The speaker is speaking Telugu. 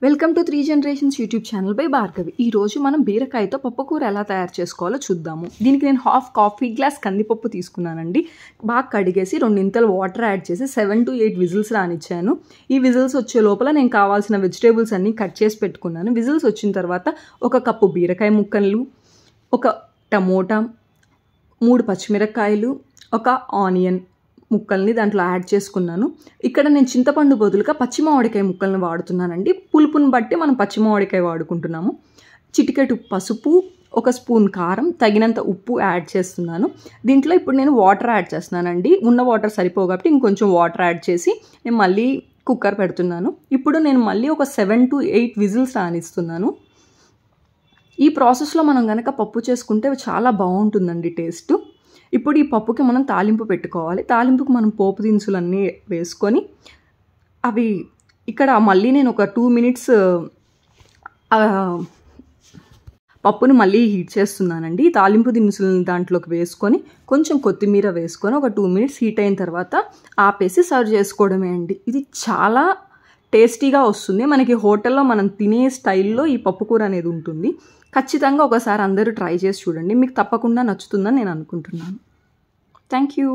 Welcome to 3 generations YouTube channel by Bhargavi. ఈరోజు మనం బీరకాయతో పప్పుకూర ఎలా తయారు చేసుకోవాలో చూద్దాము. దీనికి నేను హాఫ్ కాఫీ గ్లాస్ కందిపప్పు తీసుకున్నానండి. బాగా కడిగేసి 2 ఇంతలు వాటర్ యాడ్ చేసి 7 to 8 విజిల్స్ రానిచ్చాను. ఈ విజిల్స్ వచ్చే లోపల నేను కావాల్సిన వెజిటేబుల్స్ అన్నీ కట్ చేసి పెట్టుకున్నాను. విజిల్స్ వచ్చిన తర్వాత 1 కప్పు బీరకాయ ముక్కలు, 1 టమోటా, 3 పచ్చిమిరపకాయలు, 1 ఆనియన్ ముక్కల్ని దాంట్లో యాడ్ చేసుకున్నాను. ఇక్కడ నేను చింతపండు బదులుగా పచ్చి మామిడికాయ ముక్కల్ని వాడుతున్నానండి. పులుపుని బట్టి మనం పచ్చి మామిడికాయ వాడుకుంటున్నాము. చిటికెడు పసుపు, 1 స్పూన్ కారం, తగినంత ఉప్పు యాడ్ చేస్తున్నాను. దీంట్లో ఇప్పుడు నేను వాటర్ యాడ్ చేస్తున్నానండి. ఉన్న వాటర్ సరిపోవు కాబట్టి ఇంకొంచెం వాటర్ యాడ్ చేసి నేను మళ్ళీ కుక్కర్ పెడుతున్నాను. ఇప్పుడు నేను మళ్ళీ 7 to 8 విజిల్స్ రానిస్తున్నాను. ఈ ప్రాసెస్లో మనం కనుక పప్పు చేసుకుంటే చాలా బాగుంటుందండి టేస్ట్. ఇప్పుడు ఈ పప్పుకి మనం తాలింపు పెట్టుకోవాలి. తాలింపుకి మనం పోపు దినుసులన్నీ వేసుకొని అవి ఇక్కడ మళ్ళీ నేను ఒక 2 minutes పప్పుని మళ్ళీ హీట్ చేస్తున్నానండి. తాలింపు దినుసులను దాంట్లోకి వేసుకొని కొంచెం కొత్తిమీర వేసుకొని ఒక 2 minutes హీట్ అయిన తర్వాత ఆపేసి సర్వ్ చేసుకోవడమే అండి. ఇది చాలా టేస్టీగా వస్తుంది. మనకి హోటల్లో మనం తినే స్టైల్లో ఈ పప్పుకూర అనేది ఉంటుంది. ఖచ్చితంగా ఒకసారి అందరూ ట్రై చేసి చూడండి. మీకు తప్పకుండా నచ్చుతుందని నేను అనుకుంటున్నాను. Thank you.